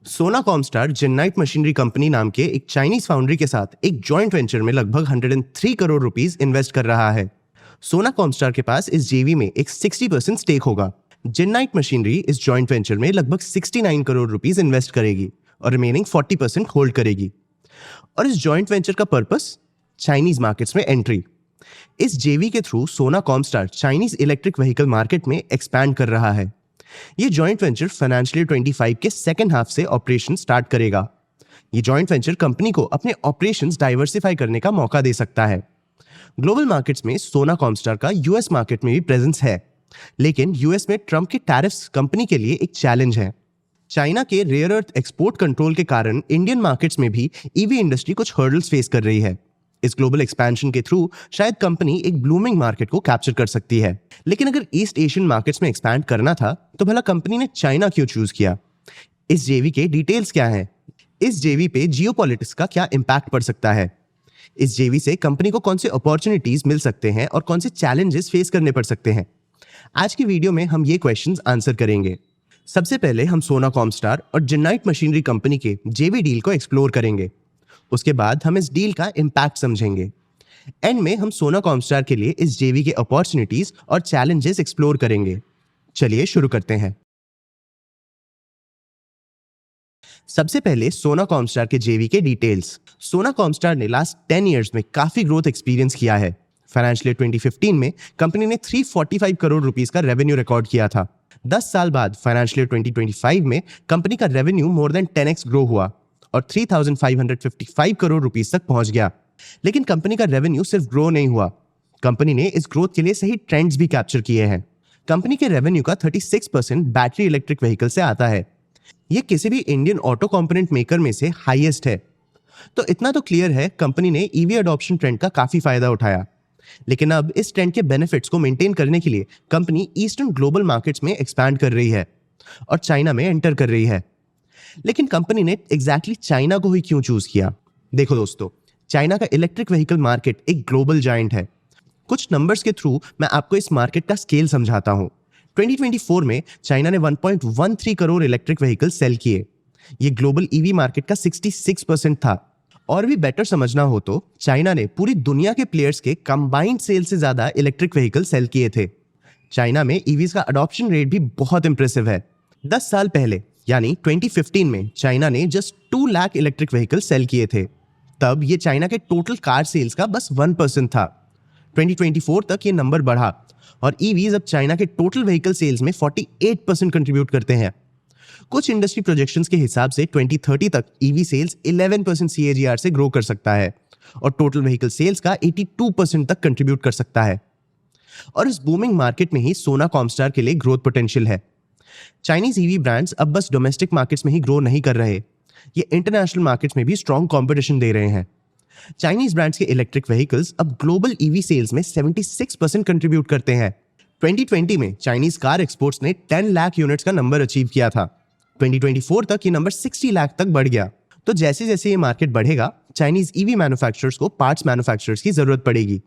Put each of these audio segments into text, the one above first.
सोना Comstar जेनाइट machinery company नाम के एक चाइनीज फाउंड्री के साथ एक जॉइंट वेंचर में लगभग 103 करोड़ रुपीस इन्वेस्ट कर रहा है। सोना कॉमस्टार के पास इस जेवी में एक 60% स्टेक होगा। जेनाइट मशीनरी इस जॉइंट वेंचर में लगभग 69 करोड़ रुपीस इन्वेस्ट करेगी और रिमेनिंग 40% होल्ड करेगी। और इस जॉइंट वेंचर का पर्पस चाइनीज मार्केट्स में एंट्री। इस जेवी के थ्रू सोना Comstar Chinese electric vehicle market में एक्सपैंड कर रहा है। ये जॉइंट वेंचर फाइनेंशियल 25 के सेकेंड हाफ से ऑपरेशन स्टार्ट करेगा। ये जॉइंट वेंचर कंपनी को अपने ऑपरेशंस डाइवर्सिफाई करने का मौका दे सकता है। ग्लोबल मार्केट्स में सोना कॉमस्टार का यूएस मार्केट में भी प्रेजेंस है, लेकिन यूएस में ट्रम्प के टैरिफ्स कंपनी के लिए एक चैलेंज है। चाइना के रेयर अर्थ एक्सपोर्ट कंट्रोल के कारण इंडियन मार्केट्स में भी ईवी इंडस्ट्री कुछ हर्डल्स फेस कर रही है। इस ग्लोबल एक्सपेंशन के थ्रू शायद कंपनी एक ब्लूमिंग मार्केट को कैप्चर कर सकती है। लेकिन अगर ईस्ट एशियन मार्केट्स में एक्सपैंड करना था तो भला कंपनी ने चाइना क्यों चूज किया? इस जेवी के डिटेल्स क्या हैं? इस जेवी पे जियोपॉलिटिक्स का क्या इंपैक्ट पड़ सकता है? इस जेवी से कंपनी को कौन से अपॉर्चुनिटीज मिल सकते हैं और कौन से चैलेंजेस फेस करने पड़ सकते हैं? आज की वीडियो में हम ये क्वेश्चंस आंसर करेंगे। सबसे पहले हम सोना कॉमस्टार और जेनाइट मशीनरी कंपनी के जेवी डील को एक्सप्लोर करेंगे। उसके बाद हम इस डील का इंपैक्ट समझेंगे। एंड में हम सोना कॉमस्टार के लिए इस जेवी के अपॉर्चुनिटीज और चैलेंजेस एक्सप्लोर करेंगे। चलिए शुरू करते हैं। सबसे पहले सोना कॉमस्टार के जेवी के डिटेल्स। सोना कॉमस्टार ने लास्ट 10 इयर्स में काफी ग्रोथ एक्सपीरियंस किया है। फाइनेंशियल 2015 में कंपनी ने 345 करोड़ रुपीस का रेवेन्यू रिकॉर्ड किया था। 10 साल बाद फाइनेंशियल 2025 में कंपनी का revenue more than 10x grow हुआ और 3,555 करोड़ रुपीस तक पहुंच गया। लेकिन कंपनी का रेवेन्यू सिर्फ ग्रो नहीं हुआ, कंपनी ने इस ग्रोथ के लिए सही ट्रेंड्स भी कैप्चर किए हैं। कंपनी के रेवेन्यू का 36% बैटरी इलेक्ट्रिक व्हीकल से आता है। यह किसी भी इंडियन ऑटो कंपोनेंट मेकर में से हाईएस्ट है। तो इतना तो क्लियर है, कंपनी ने ईवी अडॉप्शन ट्रेंड का काफी फायदा उठाया। लेकिन अब इस ट्रेंड के बेनिफिट्स को मेंटेन करने के लिए कंपनी ईस्टर्न ग्लोबल मार्केट्स में एक्सपैंड कर रही है और चाइना में एंटर कर रही है। लेकिन कंपनी ने एग्जैक्टली चाइना को ही क्यों चूज किया? देखो दोस्तों, चाइना का इलेक्ट्रिक व्हीकल मार्केट एक ग्लोबल जायंट है। कुछ नंबर्स के थ्रू मैं आपको इस मार्केट का स्केल समझाता हूं। 2024 में चाइना ने 1.13 करोड़ इलेक्ट्रिक व्हीकल सेल किए। ये ग्लोबल ईवी मार्केट का 66% था। और भी बेटर समझना हो तो चाइना ने पूरी दुनिया के प्लेयर्स के कंबाइंड सेल से ज्यादा इलेक्ट्रिक व्हीकल सेल किए थे। चाइना में ईवीज का अडॉप्शन रेट भी बहुत इंप्रेसिव है। 10 साल पहले यानी 2015 में चाइना ने just 2 lakh electric vehicle sale किए थे। तब ये चाइना के टोटल कार सेल्स का बस 1% था। 2024 तक ये नंबर बढ़ा और ईवीज अब चाइना के टोटल व्हीकल सेल्स में 48% कंट्रीब्यूट करते हैं। कुछ इंडस्ट्री प्रोजेक्शंस के हिसाब से 2030 तक ईवी सेल्स 11% CAGR से ग्रो कर सकता है और टोटल व्हीकल सेल्स का 82% तक कंट्रीब्यूट कर सकता है। और इस बूमिंग मार्केट में ही सोना कॉमस्टार के लिए ग्रोथ पोटेंशियल है। चाइनीज ईवी ब्रांड्स अब बस डोमेस्टिक मार्केट्स में ही ग्रो नहीं कर रहे, ये इंटरनेशनल मार्केट्स में भी स्ट्रॉन्ग कंपटीशन दे रहे हैं। चाइनीज ब्रांड्स के इलेक्ट्रिक व्हीकल्स अब ग्लोबल ईवी सेल्स में 76% कंट्रीब्यूट करते हैं। 2020 में चाइनीज कार एक्सपोर्ट्स ने 10 लाख यूनिट्स का नंबर अचीव किया था। 2024 तक ये नंबर 60 लाख तक बढ़ गया। तो जैसे जैसे ये मार्केट बढ़ेगा, चाइनीज ईवी मैन्युफैक्चरर्स को पार्ट्स मैन्युफैक्चरर्स की जरूरत पड़ेगी।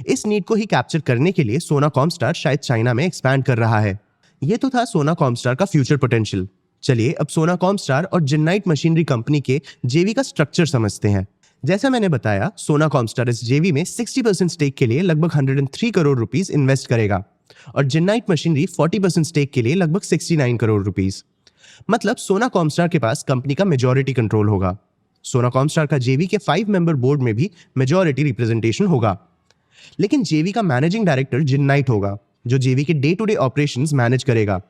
इस नीड को ही कैप्चर करने के लिए सोना कॉमस्टार शायद चाइना में एक्सपैंड कर रहा है। ये तो था सोना कॉमस्टार का फ्यूचर पोटेंशियल। चलिए अब सोना कॉमस्टार और जेनाइट मशीनरी कंपनी के जेवी का स्ट्रक्चर समझते हैं। जैसा मैंने बताया, सोना कॉमस्टार इस जेवी में 60% स्टेक के लिए लगभग 103 करोड़ रुपीस इन्वेस्ट करेगा और जेनाइट मशीनरी 40% स्टेक के लिए लगभग 69 करोड़ रुपीस। मतलब सोना कॉमस्टार के पास कंपनी का मेजॉरिटी कंट्रोल होगा। सोना कॉमस्टार का जेवी के 5 मेंबर बोर्ड में भी मेजॉरिटी रिप्रेजेंटेशन होगा। लेकिन जेवी का मैनेजिंग डायरेक्टर जेनाइट होगा, जो जेवी के day to day operations manage करेगा।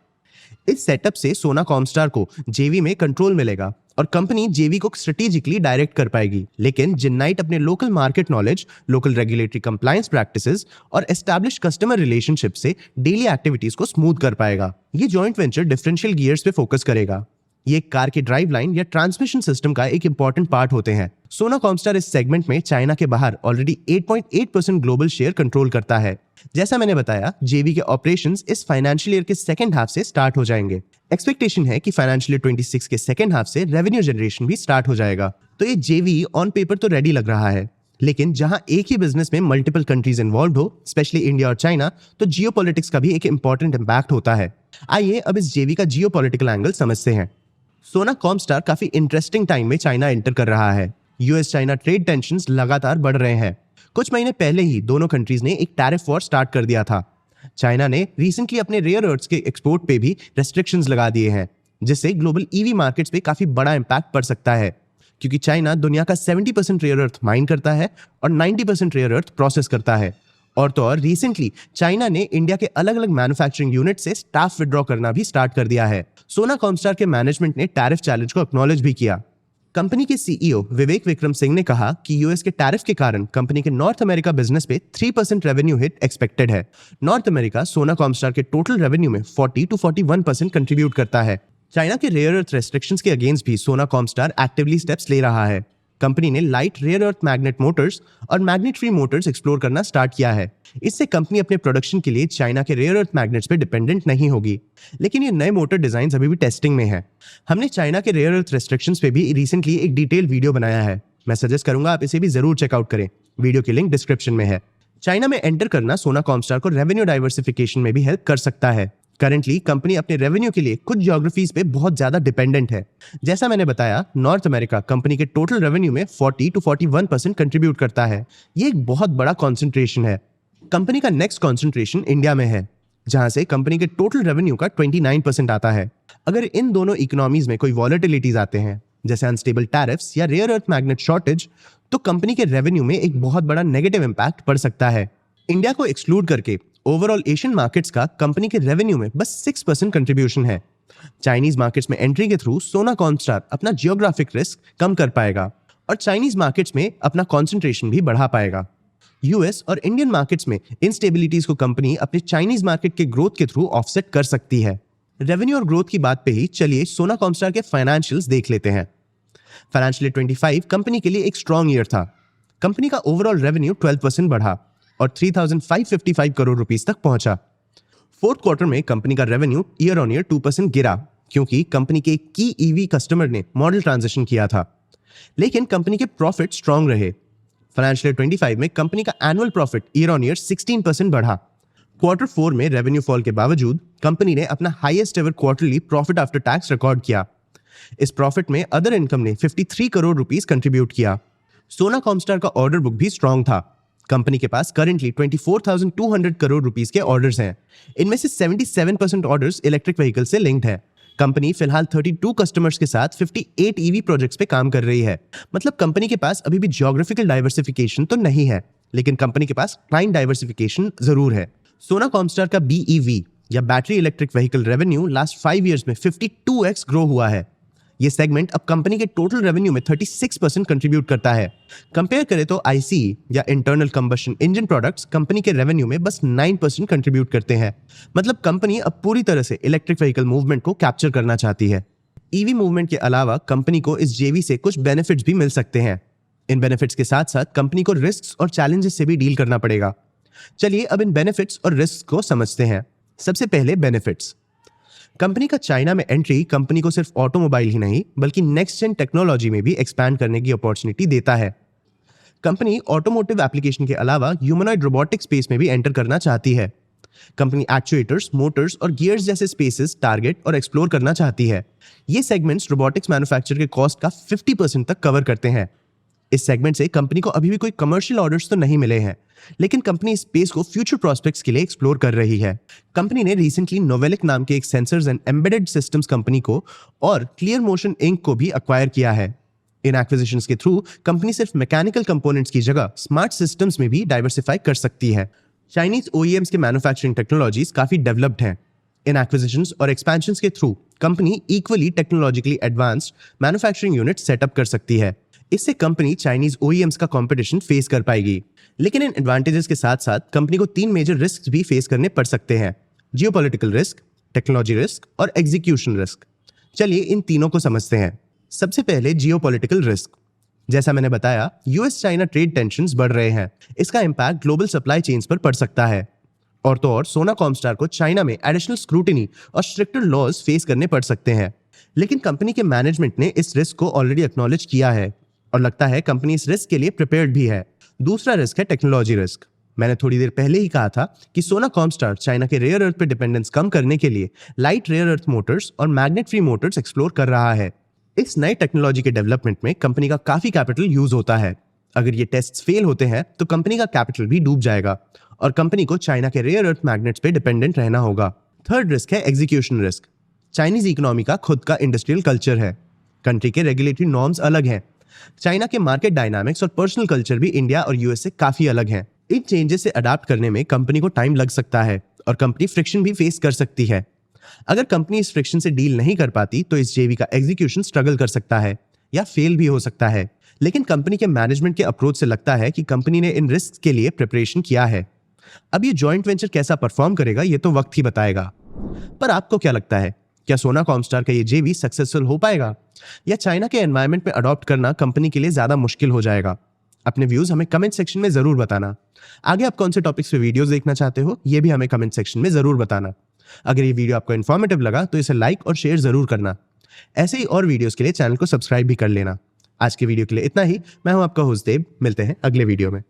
इस सेटअप से सोना कॉमस्टार को जेवी में कंट्रोल मिलेगा और कंपनी जेवी को स्ट्रेटेजिकली डायरेक्ट कर पाएगी। लेकिन जेनाइट अपने local market knowledge, local regulatory compliance practices और एस्टैब्लिश्ड कस्टमर रिलेशनशिप से डेली एक्टिविटीज को स्मूथ कर पाएगा। ये जॉइंट वेंचर डिफरेंशियल गियर्स पे फोकस करेगा। ये कार के ड्राइव लाइन या ट्रांसमिशन सिस्टम का एक इंपॉर्टेंट पार्ट होते हैं। सोना कॉमस्टार इस सेगमेंट में चाइना के बाहर ऑलरेडी 8.8% ग्लोबल शेयर कंट्रोल करता है। जैसा मैंने बताया, जेवी के ऑपरेशंस इस फाइनेंशियल ईयर के सेकंड हाफ से स्टार्ट हो जाएंगे। एक्सपेक्टेशन है कि फाइनेंशियल ईयर 26 के सेकंड हाफ से रेवेन्यू जनरेशन भी स्टार्ट हो जाएगा। तो ये जेवी ऑन पेपर तो रेडी लग रहा है, लेकिन जहां एक ही बिजनेस में मल्टीपल कंट्रीज इन्वॉल्व हो, स्पेशली इंडिया और चाइना, तो जियोपॉलिटिक्स का भी एक इंपॉर्टेंट इंपैक्ट होता है। आइए अब इस जेवी का जियोपॉलिटिकल एंगल समझते हैं। सोना कॉमस्टार काफी इंटरेस्टिंग टाइम में चाइना एंटर कर रहा है। यूएस चाइना ट्रेड टेंशंस लगातार बढ़ रहे हैं। कुछ महीने पहले ही दोनों कंट्रीज ने एक टैरिफ वॉर स्टार्ट कर दिया था। चाइना ने रिसेंटली अपने रेयर अर्थ्स के एक्सपोर्ट पे भी रेस्ट्रिक्शंस लगा दिए हैं, जिससे ग्लोबल ईवी मार्केट्स पे काफी बड़ा इंपैक्ट पड़ सकता है, क्योंकि चाइना दुनिया का 70% रेयर अर्थ माइन करता है और 90% रेयर अर्थ प्रोसेस करता है। और तो और रिसेंटली चाइना ने इंडिया के अलग अलग मैन्युफैक्चरिंग यूनिट से स्टाफ विड्रॉ करना भी स्टार्ट कर दिया है। सोना कॉमस्टार के मैनेजमेंट ने टैरिफ चैलेंज को एक्नॉलेज भी किया। कंपनी के सीईओ विवेक विक्रम सिंह ने कहा कि यूएस के टैरिफ के कारण कंपनी के नॉर्थ अमेरिका बिजनेस पे 3% रेवेन्यू हिट एक्सपेक्टेड है। नॉर्थ अमेरिका सोना कॉमस्टार के टोटल रेवेन्यू में 40 to 41% कंट्रीब्यूट करता है। चाइना के रेयर अर्थ रेस्ट्रिक्शंस के अगेंस्ट भी सोना कॉमस्टार एक्टिवली स्टेप्स ले रहा है। कंपनी ने light rare earth magnet motors और मैग्नेट फ्री मोटर्स एक्सप्लोर करना स्टार्ट किया है। इससे कंपनी अपने प्रोडक्शन के लिए चाइना के रेयर अर्थ मैग्नेट्स पे डिपेंडेंट नहीं होगी। लेकिन ये नए मोटर डिजाइन अभी भी टेस्टिंग में है। हमने चाइना के रेयर अर्थ रेस्ट्रिक्शंस पे भी रिसेंटली एक डिटेल वीडियो बनाया है। मैं सजेस्ट करूंगा आप इसे भी जरूर चेकआउट करें। वीडियो की लिंक डिस्क्रिप्शन में है। चाइना में एंटर करना सोना कॉमस्टार को रेवेन्यू डाइवर्सिफिकेशन में भी हेल्प कर सकता है। करंटली कंपनी अपने रेवेन्यू के लिए कुछ ज्योग्राफीज पे बहुत ज्यादा डिपेंडेंट है। जैसा मैंने बताया, नॉर्थ अमेरिका कंपनी के टोटल रेवेन्यू में 40 to 41% कंट्रीब्यूट करता है। ये एक बहुत बड़ा कॉन्सेंट्रेशन है। कंपनी का नेक्स्ट कॉन्सेंट्रेशन इंडिया में है, जहां से कंपनी के टोटल रेवेन्यू का 29% आता है। अगर इन दोनों इकोनॉमीज में कोई वॉलेटिलिटीज आते हैं, जैसे अनस्टेबल टैरिफ्स या रेयर अर्थ मैग्नेट शॉर्टेज, तो कंपनी के रेवेन्यू में एक बहुत बड़ा नेगेटिव इंपैक्ट पड़ सकता है। इंडिया को एक्सक्लूड करके ओवरऑल एशियन मार्केट्स का कंपनी के रेवेन्यू में बस 6% कंट्रीब्यूशन है। चाइनीज मार्केट्स में एंट्री के थ्रू सोना कॉमस्टार अपना जियोग्राफिक रिस्क कम कर पाएगा और चाइनीज मार्केट्स में अपना कॉन्सेंट्रेशन भी बढ़ा पाएगा। यूएस और इंडियन मार्केट्स में इंस्टेबिलिटीज को कंपनी अपने चाइनीज मार्केट के ग्रोथ के थ्रू ऑफसेट कर सकती है। रेवेन्यू और ग्रोथ की बात पे ही चलिए सोना कॉमस्टार के फाइनेंशियल्स देख लेते हैं। फाइनेंशियल 25 कंपनी के लिए एक स्ट्रॉन्ग ईयर था। कंपनी का ओवरऑल रेवेन्यू 12% बढ़ा और 3,555 करोड़ रुपीस तक पहुंचा। फोर्थ क्वार्टर में कंपनी का रेवेन्यू ईयर ऑन ईयर 2% गिरा, क्योंकि कंपनी के एक की ईवी कस्टमर ने मॉडल ट्रांजिशन किया था। लेकिन कंपनी के प्रॉफिट स्ट्रांग रहे। फाइनेंशियल 25 में कंपनी का annual profit year on year 16% बढ़ा। क्वार्टर 4 में रेवेन्यू फॉल के बावजूद कंपनी ने अपना highest ever quarterly profit after tax record किया। इस प्रॉफिट में अदर इनकम ने 53 करोड़ रुपीस कंट्रीब्यूट किया। सोना कॉमस्टार का ऑर्डर बुक भी स्ट्रांग था। कंपनी के पास करंटली 24,200 करोड़ रुपीस के ऑर्डर्स हैं। इनमें से 77% ऑर्डर्स इलेक्ट्रिक व्हीकल से लिंक्ड है। कंपनी फिलहाल 32 कस्टमर्स के साथ 58 ईवी प्रोजेक्ट्स पे काम कर रही है। मतलब कंपनी के पास अभी भी ज्योग्राफिकल डाइवर्सिफिकेशन तो नहीं है, लेकिन कंपनी के पास क्लाइंट डाइवर्सिफिकेशन जरूर है। सोना कॉमस्टार का BEV या battery electric vehicle revenue last 5 years में 52x ग्रो हुआ है। ये सेगमेंट अब कंपनी के टोटल रेवेन्यू में 36% कंट्रीब्यूट करता है। कंपेयर करें तो ICE या internal combustion engine products company के रेवेन्यू में बस 9% कंट्रीब्यूट करते हैं। मतलब कंपनी अब पूरी तरह से इलेक्ट्रिक व्हीकल मूवमेंट को कैप्चर करना चाहती है। ईवी मूवमेंट के अलावा कंपनी को इस जेवी से कुछ बेनिफिट्स भी मिल सकते हैं। इन बेनिफिट्स के साथ साथ कंपनी को रिस्क और चैलेंजेस से भी डील करना पड़ेगा। चलिए अब इन बेनिफिट्स और रिस्क को समझते हैं। सबसे पहले बेनिफिट्स। कंपनी का चाइना में एंट्री कंपनी को सिर्फ ऑटोमोबाइल ही नहीं बल्कि नेक्स्ट जेन टेक्नोलॉजी में भी एक्सपैंड करने की अपॉर्चुनिटी देता है। कंपनी ऑटोमोटिव एप्लीकेशन के अलावा ह्यूमनॉइड रोबोटिक स्पेस में भी एंटर करना चाहती है। कंपनी एक्चुएटर्स, मोटर्स और गियर्स जैसे स्पेसेस टारगेट और एक्सप्लोर करना चाहती है। ये सेगमेंट्स रोबोटिक्स मैन्युफैक्चर के कॉस्ट का 50% तक कवर करते हैं। इस सेगमेंट से कंपनी को अभी भी कोई कमर्शियल ऑर्डर्स तो नहीं मिले हैं, लेकिन कंपनी इस स्पेस को फ्यूचर प्रोस्पेक्ट्स के लिए एक्सप्लोर कर रही है। कंपनी ने रिसेंटली नोवेलिक नाम के एक sensors and embedded systems company को और क्लियर मोशन इंक को भी अक्वायर किया है। इन एक्विजिशंस के थ्रू कंपनी सिर्फ मैकेनिकल कंपोनेंट्स की जगह स्मार्ट सिस्टम्स में भी डाइवर्सिफाई कर सकती है। चाइनीज OEMs के मैन्युफैक्चरिंग टेक्नोलॉजीज काफी डेवलप्ड हैं। इन एक्विजिशंस और एक्सपेंशंस के through company equally technologically advanced manufacturing unit setup कर सकती है। इससे कंपनी चाइनीज OEMs का कंपटीशन फेस कर पाएगी। लेकिन इन एडवांटेजेस के साथ साथ कंपनी को 3 मेजर रिस्क भी फेस करने पड़ सकते हैं: जियोपॉलिटिकल रिस्क, टेक्नोलॉजी रिस्क और एग्जीक्यूशन रिस्क। चलिए इन तीनों को समझते हैं। सबसे पहले जियोपॉलिटिकल रिस्क। जैसा मैंने बताया, यूएस चाइना ट्रेड टेंशंस बढ़ रहे हैं। इसका इंपैक्ट ग्लोबल सप्लाई चेन्स पर पड़ सकता है। और तो और सोना कॉमस्टार को चाइना में एडिशनल स्क्रूटिनी और स्ट्रिक्टर लॉज फेस करने पड़ सकते हैं। लेकिन कंपनी के मैनेजमेंट ने इस रिस्क को ऑलरेडी एक्नॉलेज किया है और लगता है कंपनी इस रिस्क के लिए प्रिपेयर्ड भी है। दूसरा रिस्क है टेक्नोलॉजी रिस्क। मैंने थोड़ी देर पहले ही कहा था कि सोना कॉमस्टार चाइना के रेयर अर्थ पे डिपेंडेंस कम करने के लिए लाइट रेयर अर्थ मोटर्स और मैग्नेट फ्री मोटर्स एक्सप्लोर कर रहा है। इस नए टेक्नोलॉजी के डेवलपमेंट में कंपनी का काफी कैपिटल यूज होता है। अगर ये टेस्ट फेल होते हैं तो कंपनी का कैपिटल भी डूब जाएगा और कंपनी को चाइना के रेयर अर्थ मैग्नेट्स पे डिपेंडेंट रहना होगा। थर्ड रिस्क है एग्जीक्यूशन रिस्क। चाइनीज इकोनॉमी का खुद का इंडस्ट्रियल कल्चर है। कंट्री के रेगुलेटरी नॉर्म्स अलग हैं। चाइना के मार्केट डायनामिक्स और पर्सनल कल्चर भी इंडिया और यूएस से काफी अलग हैं। इन चेंजेस से अडाप्ट करने में कंपनी को टाइम लग सकता है और कंपनी फ्रिक्शन भी फेस कर सकती है। अगर कंपनी इस फ्रिक्शन से डील नहीं कर पाती तो इस जेवी का एग्जीक्यूशन स्ट्रगल कर सकता है या फेल भी हो सकता है। लेकिन कंपनी के मैनेजमेंट के अप्रोच से लगता है कि कंपनी ने इन रिस्क के लिए प्रिपरेशन किया है। अब ये जॉइंट वेंचर कैसा परफॉर्म करेगा ये तो वक्त ही बताएगा। पर आपको क्या लगता है, क्या सोना कॉमस्टार का ये जेवी सक्सेसफुल हो पाएगा या चाइना के एनवायरनमेंट में अडॉप्ट करना कंपनी के लिए ज्यादा मुश्किल हो जाएगा? अपने व्यूज हमें कमेंट सेक्शन में जरूर बताना। आगे आप कौन से टॉपिक्स पे वीडियोस देखना चाहते हो ये भी हमें कमेंट सेक्शन में जरूर बताना। अगर ये वीडियो आपको इन्फॉर्मेटिव लगा तो इसे लाइक और शेयर जरूर करना। ऐसे ही और वीडियोस के लिए चैनल को सब्सक्राइब भी कर लेना। आज के वीडियो के लिए इतना ही। मैं हूं आपका होस्ट देव। मिलते हैं अगले वीडियो में।